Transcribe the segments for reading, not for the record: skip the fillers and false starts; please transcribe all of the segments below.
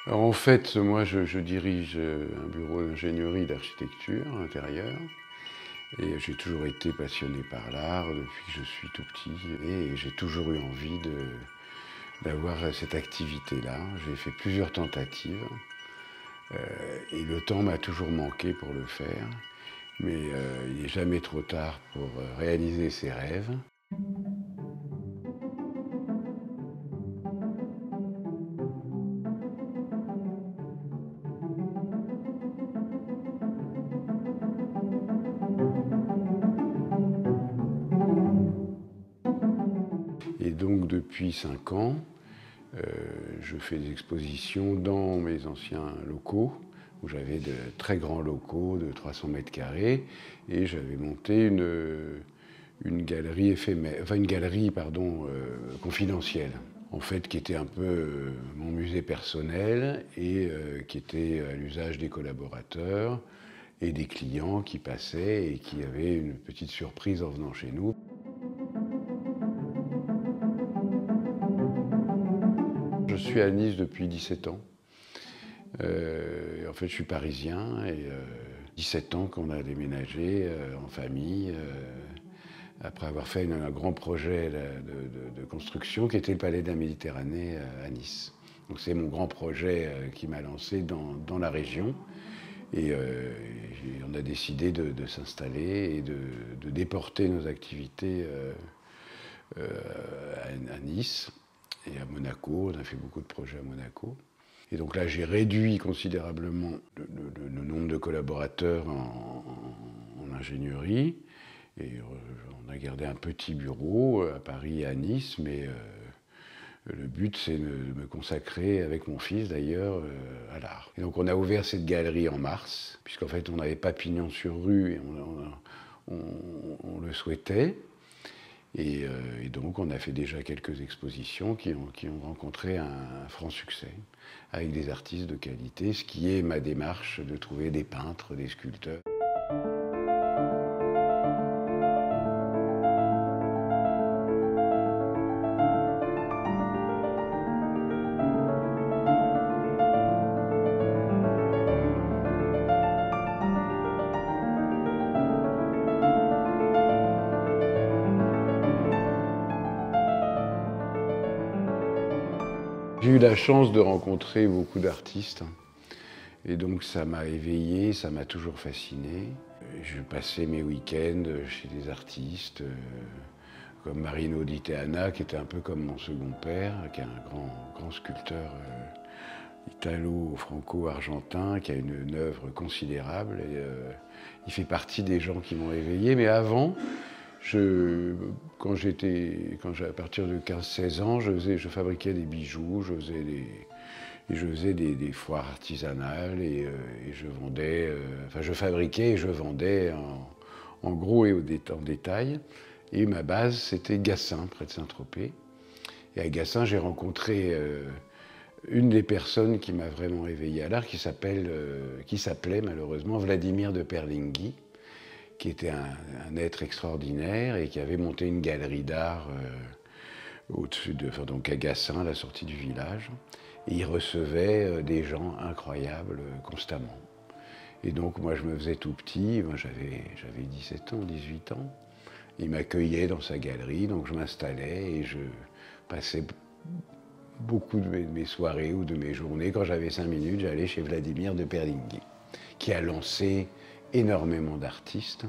Alors en fait, moi je dirige un bureau d'ingénierie d'architecture intérieure et j'ai toujours été passionné par l'art depuis que je suis tout petit et j'ai toujours eu envie d'avoir cette activité-là. J'ai fait plusieurs tentatives et le temps m'a toujours manqué pour le faire, mais il n'est jamais trop tard pour réaliser ses rêves. Et donc depuis 5 ans, je fais des expositions dans mes anciens locaux, où j'avais de très grands locaux de 300 mètres carrés, et j'avais monté une galerie éphémère, enfin une galerie, pardon, confidentielle, en fait, qui était un peu mon musée personnel et qui était à l'usage des collaborateurs et des clients qui passaient et qui avaient une petite surprise en venant chez nous. Je suis à Nice depuis 17 ans. En fait, je suis parisien et 17 ans qu'on a déménagé en famille après avoir fait un grand projet de construction qui était le Palais de la Méditerranée à Nice. Donc c'est mon grand projet qui m'a lancé dans la région et on a décidé de s'installer et de déporter nos activités à Nice et à Monaco. On a fait beaucoup de projets à Monaco. Et donc là, j'ai réduit considérablement le nombre de collaborateurs en ingénierie. Et on a gardé un petit bureau à Paris et à Nice, mais le but, c'est de me consacrer, avec mon fils d'ailleurs, à l'art. Et donc on a ouvert cette galerie en mars, puisqu'en fait on n'avait pas pignon sur rue et on le souhaitait. Et donc on a fait déjà quelques expositions qui ont rencontré un franc succès, avec des artistes de qualité, ce qui est ma démarche de trouver des peintres, des sculpteurs. J'ai eu la chance de rencontrer beaucoup d'artistes et donc ça m'a éveillé, ça m'a toujours fasciné. Je passais mes week-ends chez des artistes comme Marino Di Teana, qui était un peu comme mon second père, qui est un grand sculpteur italo-franco-argentin, qui a une œuvre considérable. Et, il fait partie des gens qui m'ont éveillé, mais avant, à partir de 15-16 ans, je fabriquais des bijoux, je faisais des foires artisanales et je vendais, enfin je fabriquais et je vendais en gros et en détail. Et ma base, c'était Gassin, près de Saint-Tropez. Et à Gassin, j'ai rencontré une des personnes qui m'a vraiment éveillé à l'art, qui s'appelait malheureusement Vladimir de Perlinghi, qui était un être extraordinaire et qui avait monté une galerie d'art donc à Gassin, à la sortie du village. Et il recevait des gens incroyables constamment. Et donc moi je me faisais tout petit, moi j'avais 17 ans, 18 ans. Il m'accueillait dans sa galerie, donc je m'installais et je passais beaucoup de mes soirées ou de mes journées. Quand j'avais 5 minutes, j'allais chez Vladimir de Perlinghi, qui a lancé énormément d'artistes.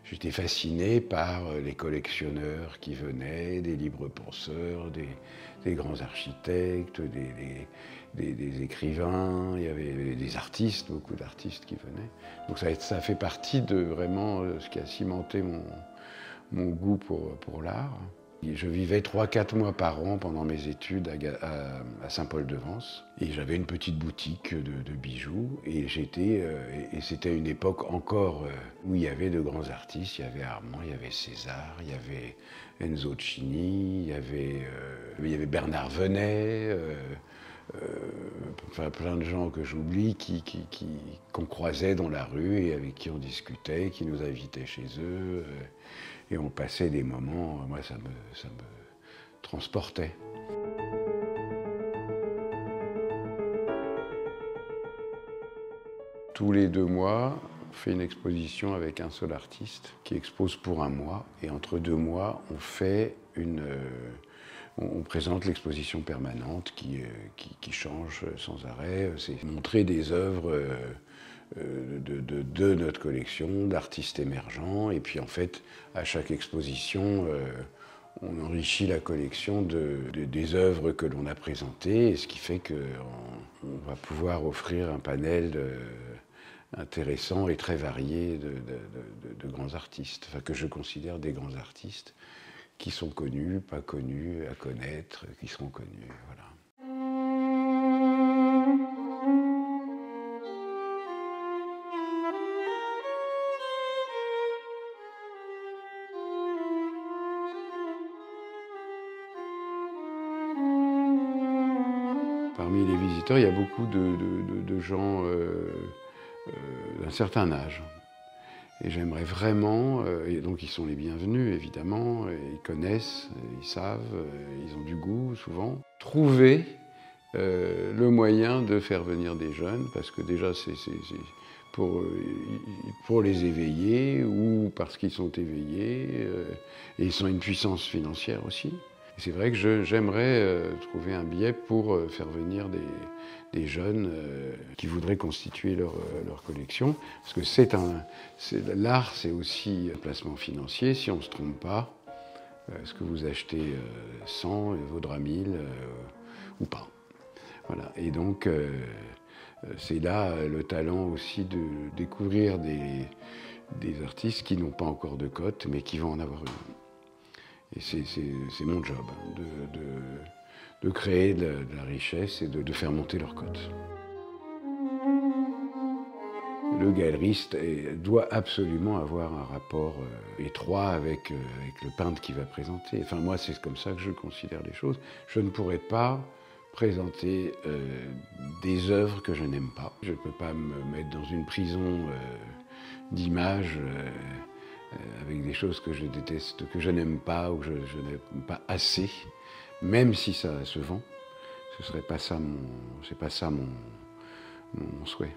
J'étais fasciné par les collectionneurs qui venaient, des libres penseurs, des grands architectes, des écrivains, il y avait des artistes, beaucoup d'artistes qui venaient. Donc ça fait partie de vraiment ce qui a cimenté mon goût pour l'art. Je vivais 3-4 mois par an pendant mes études à Saint-Paul-de-Vence. Et j'avais une petite boutique de bijoux. Et c'était une époque encore où il y avait de grands artistes. Il y avait Armand, il y avait César, il y avait Enzo Cini, il y avait Bernard Venet. Enfin, plein de gens que j'oublie qu'on croisait dans la rue et avec qui on discutait, qui nous invitaient chez eux. Et on passait des moments, moi ça me transportait. tous les 2 mois, on fait une exposition avec un seul artiste qui expose pour un mois. Et entre 2 mois, on présente l'exposition permanente qui change sans arrêt. C'est montrer des œuvres de notre collection, d'artistes émergents. Et puis en fait, à chaque exposition, on enrichit la collection des œuvres que l'on a présentées, ce qui fait qu'on va pouvoir offrir un panel intéressant et très varié de grands artistes, enfin, que je considère des grands artistes, qui sont connus, pas connus, à connaître, qui seront connus, voilà. Parmi les visiteurs, il y a beaucoup de gens d'un certain âge. Et j'aimerais vraiment, et donc ils sont les bienvenus évidemment, ils connaissent, ils savent, ils ont du goût souvent, trouver le moyen de faire venir des jeunes, parce que déjà c'est pour les éveiller, ou parce qu'ils sont éveillés, et ils ont une puissance financière aussi. C'est vrai que j'aimerais trouver un biais pour faire venir des jeunes qui voudraient constituer leur collection. Parce que l'art, c'est aussi un placement financier. Si on ne se trompe pas, ce que vous achetez 100 vaudra 1000 ou pas. Voilà. Et donc, c'est là le talent aussi de découvrir des artistes qui n'ont pas encore de cote, mais qui vont en avoir une. Et c'est mon job, de créer de la richesse et de faire monter leur cote. Le galeriste doit absolument avoir un rapport étroit avec le peintre qui va présenter. Enfin, moi, c'est comme ça que je considère les choses. Je ne pourrais pas présenter des œuvres que je n'aime pas. Je ne peux pas me mettre dans une prison d'images avec des choses que je déteste, que je n'aime pas ou que je n'aime pas assez, même si ça se vend. Ce serait pas ça c'est pas ça mon souhait.